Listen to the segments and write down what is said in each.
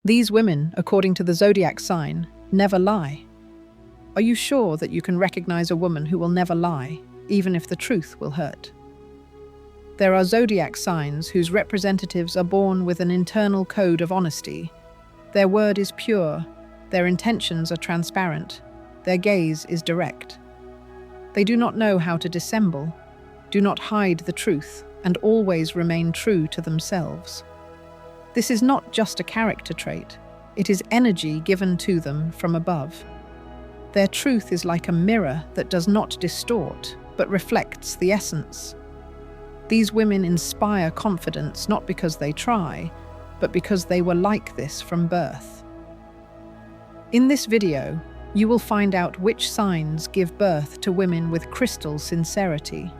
These women, according to the Zodiac sign, never lie. Are you sure that you can recognize a woman who will never lie, even if the truth will hurt? There are Zodiac signs whose representatives are born with an internal code of honesty. Their word is pure, their intentions are transparent, their gaze is direct. They do not know how to dissemble, do not hide the truth, and always remain true to themselves. This is not just a character trait, it is energy given to them from above. Their truth is like a mirror that does not distort, but reflects the essence. These women inspire confidence not because they try, but because they were like this from birth. In this video, you will find out which signs give birth to women with crystal sincerity,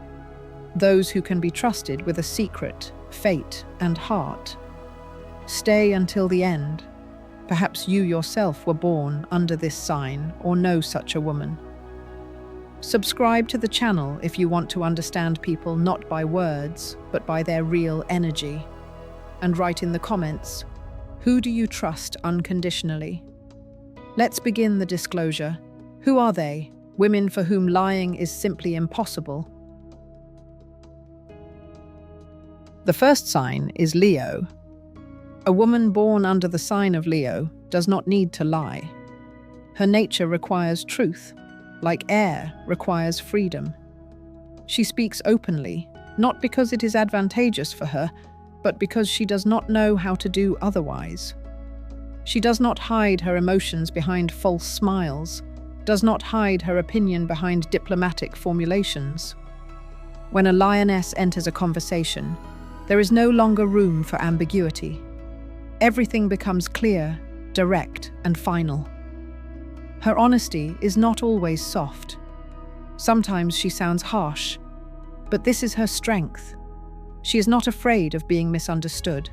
those who can be trusted with a secret, fate, and heart. Stay until the end. Perhaps you yourself were born under this sign or know such a woman. Subscribe to the channel if you want to understand people not by words, but by their real energy. And write in the comments, who do you trust unconditionally? Let's begin the disclosure. Who are they? Women for whom lying is simply impossible. The first sign is Leo. A woman born under the sign of Leo does not need to lie. Her nature requires truth, like air requires freedom. She speaks openly, not because it is advantageous for her, but because she does not know how to do otherwise. She does not hide her emotions behind false smiles, does not hide her opinion behind diplomatic formulations. When a lioness enters a conversation, there is no longer room for ambiguity. Everything becomes clear, direct, and final. Her honesty is not always soft. Sometimes she sounds harsh, but this is her strength. She is not afraid of being misunderstood.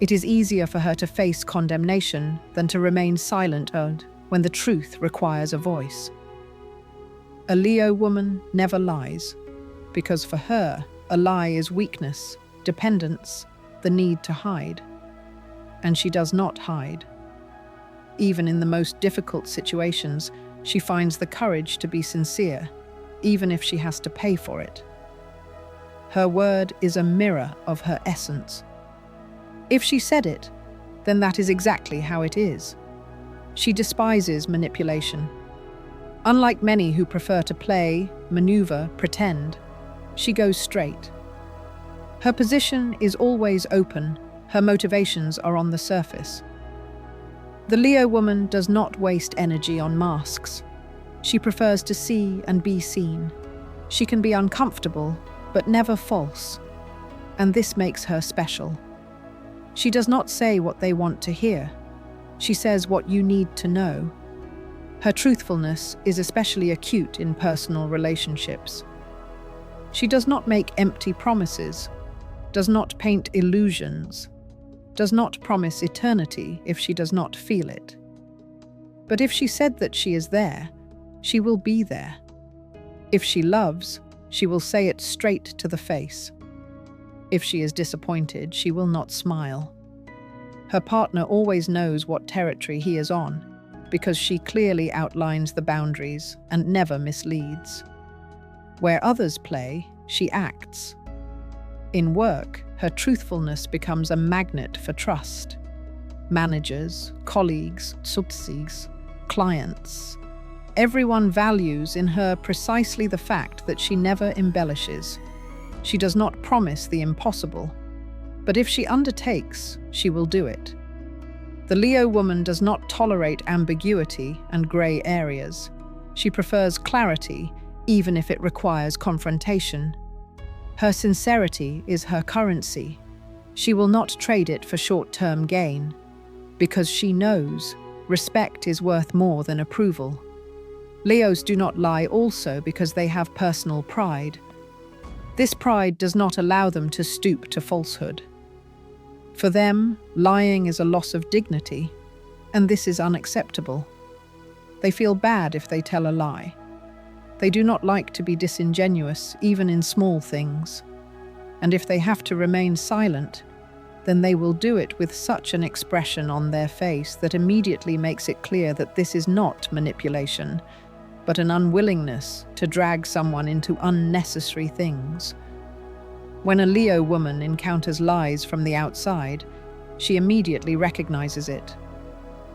It is easier for her to face condemnation than to remain silent when the truth requires a voice. A Leo woman never lies, because for her, a lie is weakness, dependence, the need to hide. And she does not hide. Even in the most difficult situations, she finds the courage to be sincere, even if she has to pay for it. Her word is a mirror of her essence. If she said it, then that is exactly how it is. She despises manipulation. Unlike many who prefer to play, maneuver, pretend, she goes straight. Her position is always open. Her motivations are on the surface. The Leo woman does not waste energy on masks. She prefers to see and be seen. She can be uncomfortable, but never false. And this makes her special. She does not say what they want to hear. She says what you need to know. Her truthfulness is especially acute in personal relationships. She does not make empty promises, does not paint illusions, does not promise eternity if she does not feel it. But if she said that she is there, she will be there. If she loves, she will say it straight to the face. If she is disappointed, she will not smile. Her partner always knows what territory he is on, because she clearly outlines the boundaries and never misleads. Where others play, she acts. In work, her truthfulness becomes a magnet for trust. Managers, colleagues, subsidies, clients. Everyone values in her precisely the fact that she never embellishes. She does not promise the impossible, but if she undertakes, she will do it. The Leo woman does not tolerate ambiguity and grey areas. She prefers clarity, even if it requires confrontation. Her sincerity is her currency. She will not trade it for short-term gain, because she knows respect is worth more than approval. Leos do not lie also because they have personal pride. This pride does not allow them to stoop to falsehood. For them, lying is a loss of dignity, and this is unacceptable. They feel bad if they tell a lie. They do not like to be disingenuous, even in small things. And if they have to remain silent, then they will do it with such an expression on their face that immediately makes it clear that this is not manipulation, but an unwillingness to drag someone into unnecessary things. When a Leo woman encounters lies from the outside, she immediately recognizes it.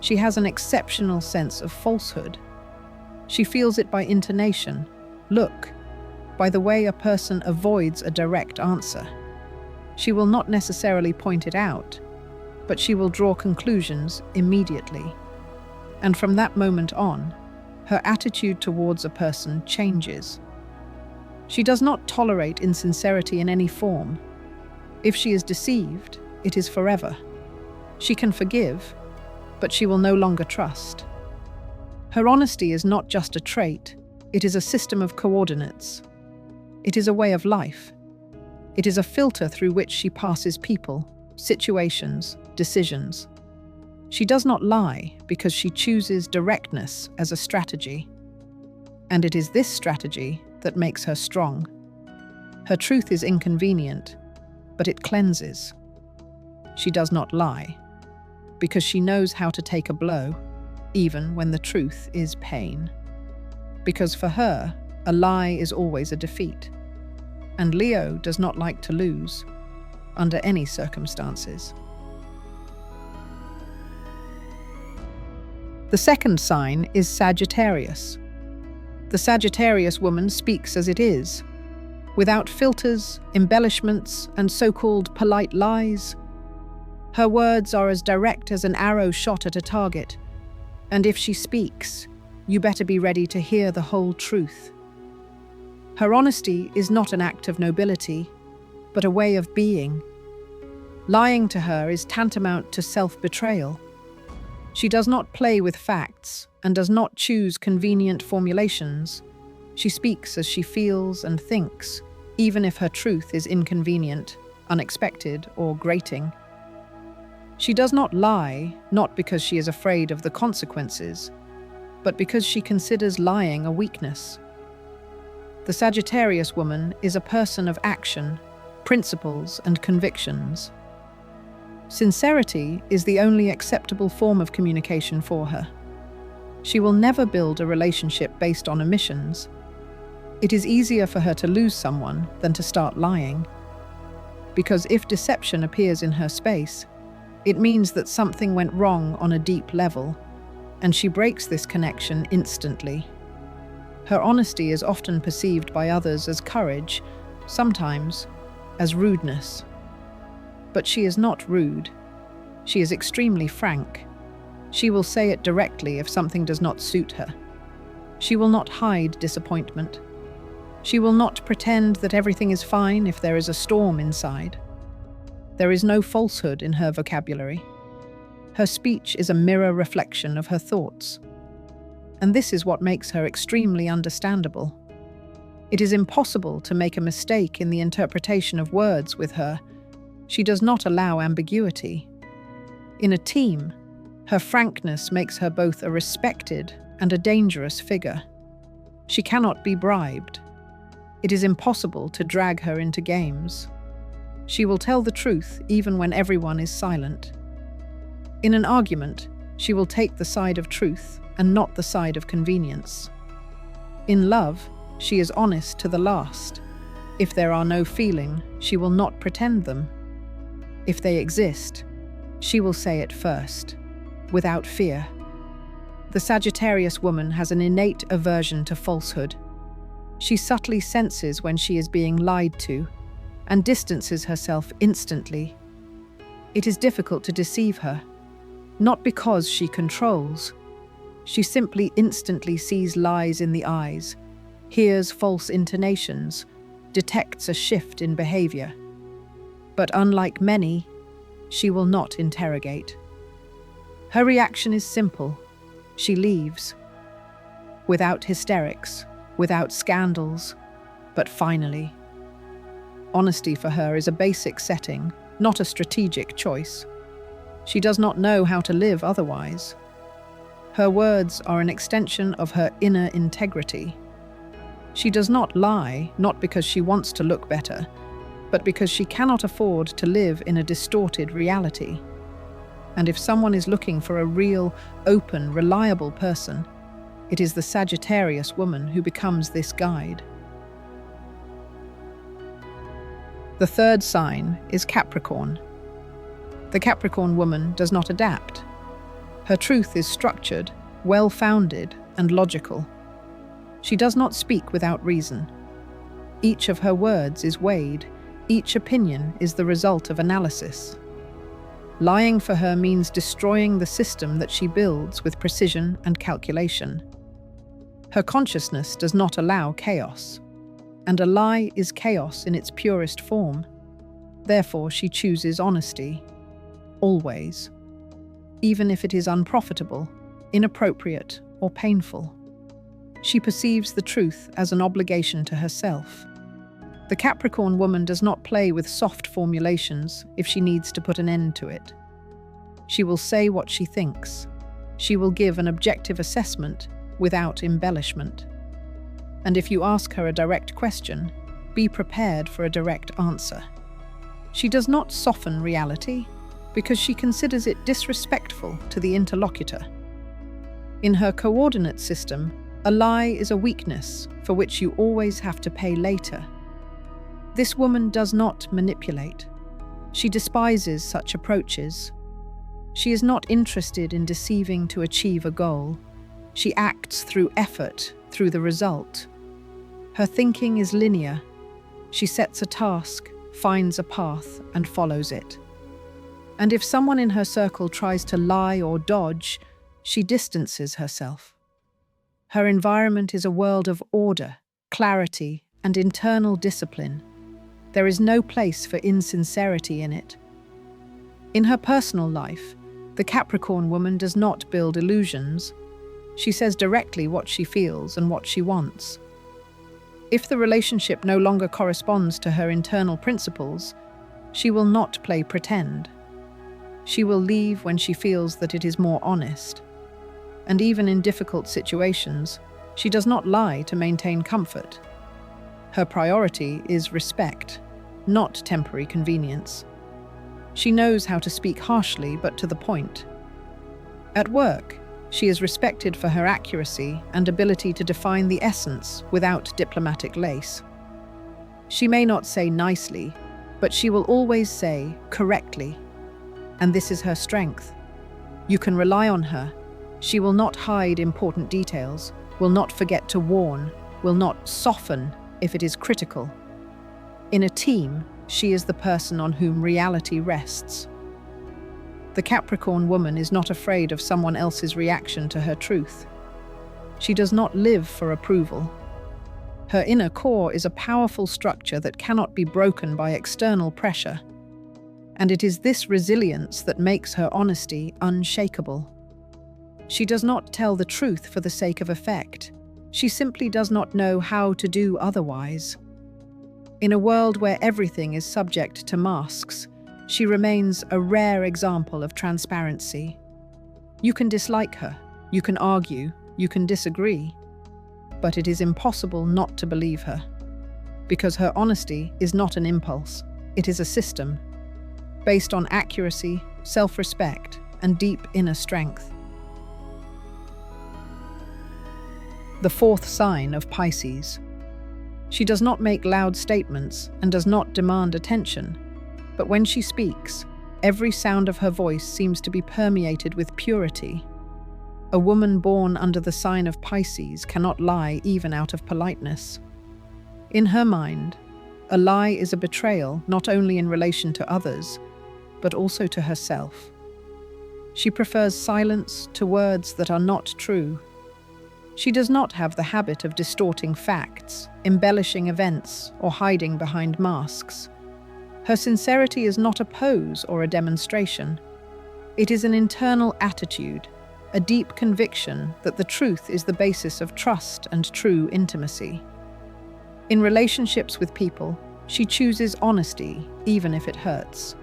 She has an exceptional sense of falsehood. She feels it by intonation, look, by the way a person avoids a direct answer. She will not necessarily point it out, but she will draw conclusions immediately. And from that moment on, her attitude towards a person changes. She does not tolerate insincerity in any form. If she is deceived, it is forever. She can forgive, but she will no longer trust. Her honesty is not just a trait, it is a system of coordinates. It is a way of life. It is a filter through which she passes people, situations, decisions. She does not lie because she chooses directness as a strategy. And it is this strategy that makes her strong. Her truth is inconvenient, but it cleanses. She does not lie because she knows how to take a blow, even when the truth is pain. Because for her, a lie is always a defeat. And Leo does not like to lose, under any circumstances. The second sign is Sagittarius. The Sagittarius woman speaks as it is, without filters, embellishments, and so-called polite lies. Her words are as direct as an arrow shot at a target, and if she speaks, you better be ready to hear the whole truth. Her honesty is not an act of nobility, but a way of being. Lying to her is tantamount to self-betrayal. She does not play with facts and does not choose convenient formulations. She speaks as she feels and thinks, even if her truth is inconvenient, unexpected, or grating. She does not lie, not because she is afraid of the consequences, but because she considers lying a weakness. The Sagittarius woman is a person of action, principles, and convictions. Sincerity is the only acceptable form of communication for her. She will never build a relationship based on omissions. It is easier for her to lose someone than to start lying. Because if deception appears in her space, it means that something went wrong on a deep level, and she breaks this connection instantly. Her honesty is often perceived by others as courage, sometimes as rudeness. But she is not rude. She is extremely frank. She will say it directly if something does not suit her. She will not hide disappointment. She will not pretend that everything is fine if there is a storm inside. There is no falsehood in her vocabulary. Her speech is a mirror reflection of her thoughts. And this is what makes her extremely understandable. It is impossible to make a mistake in the interpretation of words with her. She does not allow ambiguity. In a team, her frankness makes her both a respected and a dangerous figure. She cannot be bribed. It is impossible to drag her into games. She will tell the truth even when everyone is silent. In an argument, she will take the side of truth and not the side of convenience. In love, she is honest to the last. If there are no feelings, she will not pretend them. If they exist, she will say it first, without fear. The Sagittarius woman has an innate aversion to falsehood. She subtly senses when she is being lied to and distances herself instantly. It is difficult to deceive her, not because she controls. She simply instantly sees lies in the eyes, hears false intonations, detects a shift in behavior. But unlike many, she will not interrogate. Her reaction is simple. She leaves. Without hysterics, without scandals, but finally. Honesty for her is a basic setting, not a strategic choice. She does not know how to live otherwise. Her words are an extension of her inner integrity. She does not lie, not because she wants to look better, but because she cannot afford to live in a distorted reality. And if someone is looking for a real, open, reliable person, it is the Sagittarius woman who becomes this guide. The third sign is Capricorn. The Capricorn woman does not adapt. Her truth is structured, well-founded, and logical. She does not speak without reason. Each of her words is weighed. Each opinion is the result of analysis. Lying for her means destroying the system that she builds with precision and calculation. Her consciousness does not allow chaos, and a lie is chaos in its purest form. Therefore, she chooses honesty, always, even if it is unprofitable, inappropriate, or painful. She perceives the truth as an obligation to herself. The Capricorn woman does not play with soft formulations if she needs to put an end to it. She will say what she thinks. She will give an objective assessment without embellishment. And if you ask her a direct question, be prepared for a direct answer. She does not soften reality because she considers it disrespectful to the interlocutor. In her coordinate system, a lie is a weakness for which you always have to pay later. This woman does not manipulate. She despises such approaches. She is not interested in deceiving to achieve a goal. She acts through effort, through the result. Her thinking is linear. She sets a task, finds a path, and follows it. And if someone in her circle tries to lie or dodge, she distances herself. Her environment is a world of order, clarity, and internal discipline. There is no place for insincerity in it. In her personal life, the Capricorn woman does not build illusions. She says directly what she feels and what she wants. If the relationship no longer corresponds to her internal principles, she will not play pretend. She will leave when she feels that it is more honest. And even in difficult situations, she does not lie to maintain comfort. Her priority is respect, not temporary convenience. She knows how to speak harshly but to the point. At work, she is respected for her accuracy and ability to define the essence without diplomatic lace. She may not say nicely, but she will always say correctly. And this is her strength. You can rely on her. She will not hide important details, will not forget to warn, will not soften if it is critical. In a team, she is the person on whom reality rests. The Capricorn woman is not afraid of someone else's reaction to her truth. She does not live for approval. Her inner core is a powerful structure that cannot be broken by external pressure. And it is this resilience that makes her honesty unshakable. She does not tell the truth for the sake of effect. She simply does not know how to do otherwise. In a world where everything is subject to masks, she remains a rare example of transparency. You can dislike her, you can argue, you can disagree, but it is impossible not to believe her. Because her honesty is not an impulse, it is a system, based on accuracy, self-respect, and deep inner strength. The fourth sign of Pisces. She does not make loud statements and does not demand attention, but when she speaks, every sound of her voice seems to be permeated with purity. A woman born under the sign of Pisces cannot lie even out of politeness. In her mind, a lie is a betrayal not only in relation to others, but also to herself. She prefers silence to words that are not true. She does not have the habit of distorting facts, embellishing events, or hiding behind masks. Her sincerity is not a pose or a demonstration. It is an internal attitude, a deep conviction that the truth is the basis of trust and true intimacy. In relationships with people, she chooses honesty, even if it hurts.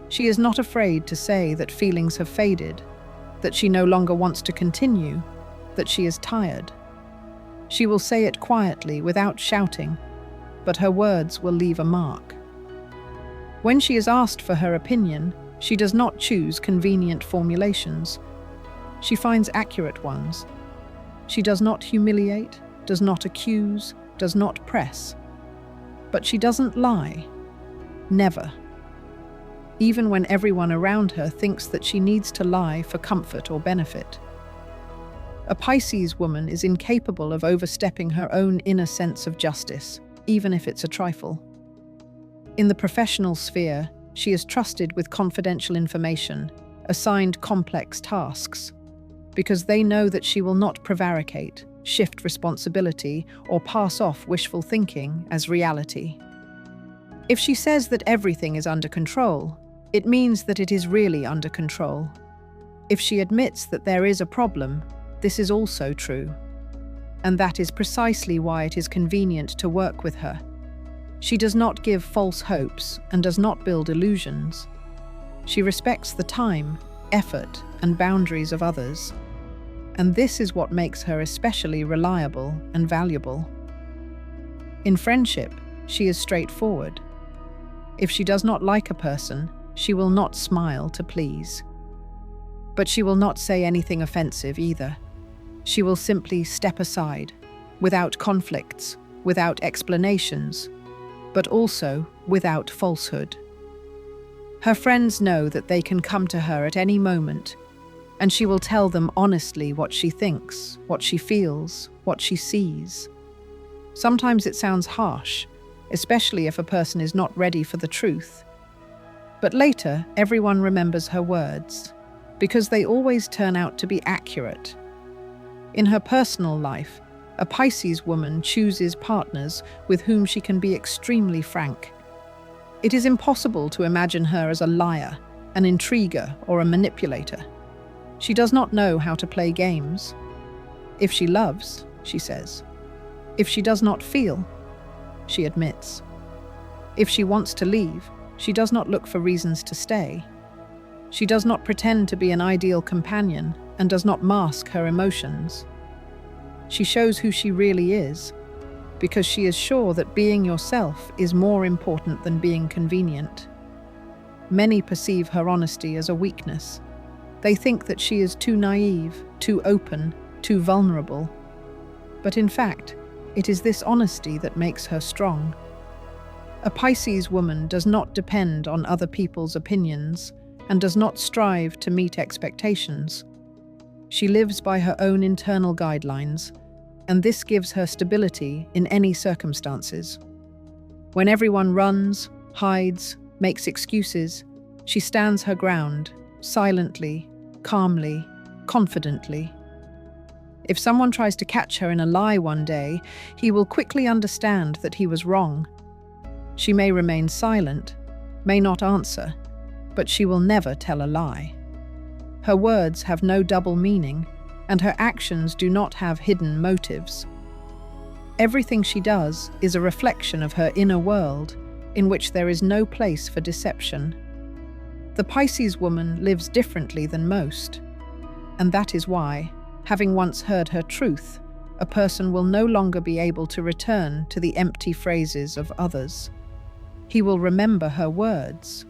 She is not afraid to say that feelings have faded, that she no longer wants to continue, that she is tired. She will say it quietly, without shouting, but her words will leave a mark. When she is asked for her opinion, she does not choose convenient formulations. She finds accurate ones. She does not humiliate, does not accuse, does not press. But she doesn't lie. Never. Even when everyone around her thinks that she needs to lie for comfort or benefit. A Pisces woman is incapable of overstepping her own inner sense of justice, even if it's a trifle. In the professional sphere, she is trusted with confidential information, assigned complex tasks, because they know that she will not prevaricate, shift responsibility, or pass off wishful thinking as reality. If she says that everything is under control, it means that it is really under control. If she admits that there is a problem, this is also true. And that is precisely why it is convenient to work with her. She does not give false hopes and does not build illusions. She respects the time, effort, and boundaries of others. And this is what makes her especially reliable and valuable. In friendship, she is straightforward. If she does not like a person, she will not smile to please. But she will not say anything offensive either. She will simply step aside, without conflicts, without explanations, but also without falsehood. Her friends know that they can come to her at any moment, and she will tell them honestly what she thinks, what she feels, what she sees. Sometimes it sounds harsh, especially if a person is not ready for the truth. But later, everyone remembers her words, because they always turn out to be accurate. In her personal life, a Pisces woman chooses partners with whom she can be extremely frank. It is impossible to imagine her as a liar, an intriguer, or a manipulator. She does not know how to play games. If she loves, she says. If she does not feel, she admits. If she wants to leave, she does not look for reasons to stay. She does not pretend to be an ideal companion and does not mask her emotions. She shows who she really is, because she is sure that being yourself is more important than being convenient. Many perceive her honesty as a weakness. They think that she is too naive, too open, too vulnerable. But in fact, it is this honesty that makes her strong. A Pisces woman does not depend on other people's opinions and does not strive to meet expectations. She lives by her own internal guidelines, and this gives her stability in any circumstances. When everyone runs, hides, makes excuses, she stands her ground, silently, calmly, confidently. If someone tries to catch her in a lie one day, he will quickly understand that he was wrong. She may remain silent, may not answer, but she will never tell a lie. Her words have no double meaning, and her actions do not have hidden motives. Everything she does is a reflection of her inner world, in which there is no place for deception. The Pisces woman lives differently than most, and that is why, having once heard her truth, a person will no longer be able to return to the empty phrases of others. He will remember her words,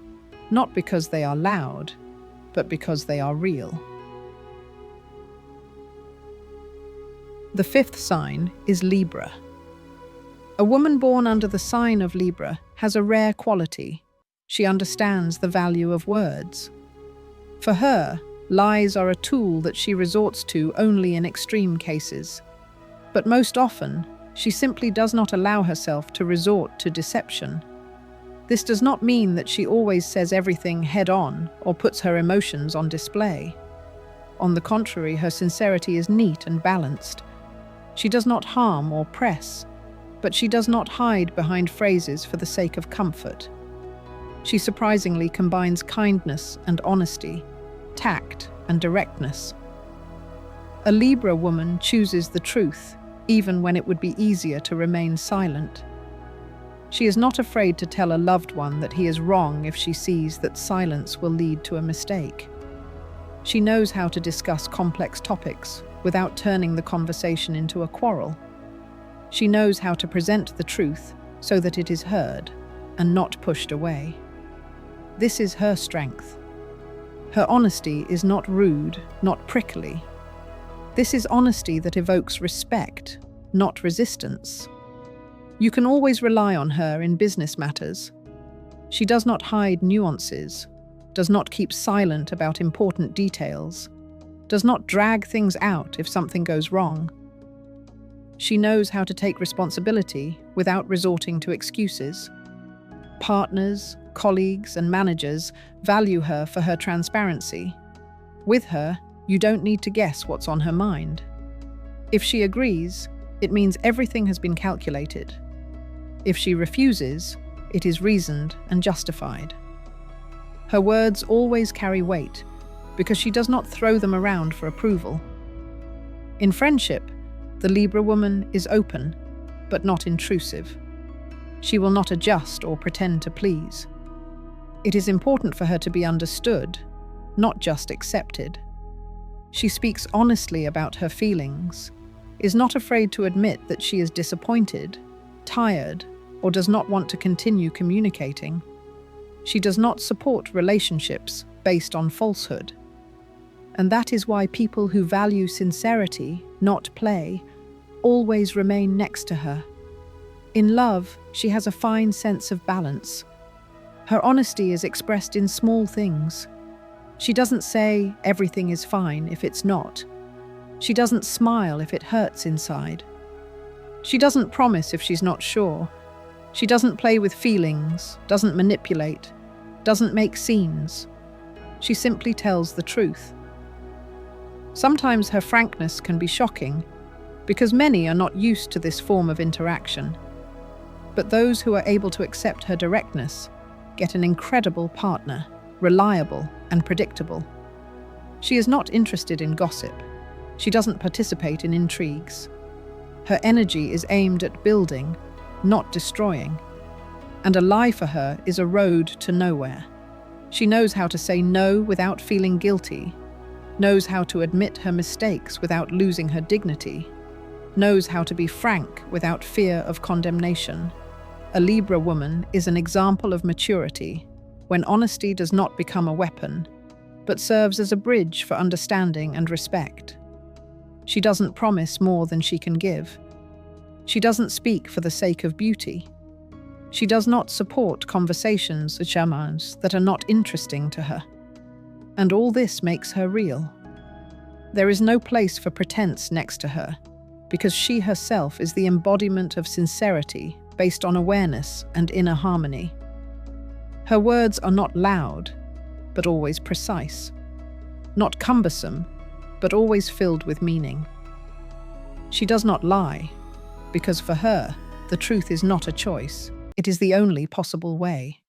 not because they are loud, but because they are real. The fifth sign is Libra. A woman born under the sign of Libra has a rare quality. She understands the value of words. For her, lies are a tool that she resorts to only in extreme cases. But most often, she simply does not allow herself to resort to deception. This does not mean that she always says everything head-on or puts her emotions on display. On the contrary, her sincerity is neat and balanced. She does not harm or press, but she does not hide behind phrases for the sake of comfort. She surprisingly combines kindness and honesty, tact and directness. A Libra woman chooses the truth, even when it would be easier to remain silent. She is not afraid to tell a loved one that he is wrong if she sees that silence will lead to a mistake. She knows how to discuss complex topics without turning the conversation into a quarrel. She knows how to present the truth so that it is heard and not pushed away. This is her strength. Her honesty is not rude, not prickly. This is honesty that evokes respect, not resistance. You can always rely on her in business matters. She does not hide nuances, does not keep silent about important details, does not drag things out if something goes wrong. She knows how to take responsibility without resorting to excuses. Partners, colleagues, and managers value her for her transparency. With her, you don't need to guess what's on her mind. If she agrees, it means everything has been calculated. If she refuses, it is reasoned and justified. Her words always carry weight because she does not throw them around for approval. In friendship, the Libra woman is open, but not intrusive. She will not adjust or pretend to please. It is important for her to be understood, not just accepted. She speaks honestly about her feelings, is not afraid to admit that she is disappointed, tired, or does not want to continue communicating. She does not support relationships based on falsehood. And that is why people who value sincerity, not play, always remain next to her. In love, she has a fine sense of balance. Her honesty is expressed in small things. She doesn't say everything is fine if it's not. She doesn't smile if it hurts inside. She doesn't promise if she's not sure. She doesn't play with feelings, doesn't manipulate, doesn't make scenes. She simply tells the truth. Sometimes her frankness can be shocking, because many are not used to this form of interaction. But those who are able to accept her directness get an incredible partner, reliable and predictable. She is not interested in gossip. She doesn't participate in intrigues. Her energy is aimed at building, not destroying. And a lie for her is a road to nowhere. She knows how to say no without feeling guilty, knows how to admit her mistakes without losing her dignity, knows how to be frank without fear of condemnation. A Libra woman is an example of maturity, when honesty does not become a weapon, but serves as a bridge for understanding and respect. She doesn't promise more than she can give. She doesn't speak for the sake of beauty. She does not support conversations with shamans that are not interesting to her. And all this makes her real. There is no place for pretense next to her, because she herself is the embodiment of sincerity based on awareness and inner harmony. Her words are not loud, but always precise. Not cumbersome, but always filled with meaning. She does not lie, because for her, the truth is not a choice. It is the only possible way.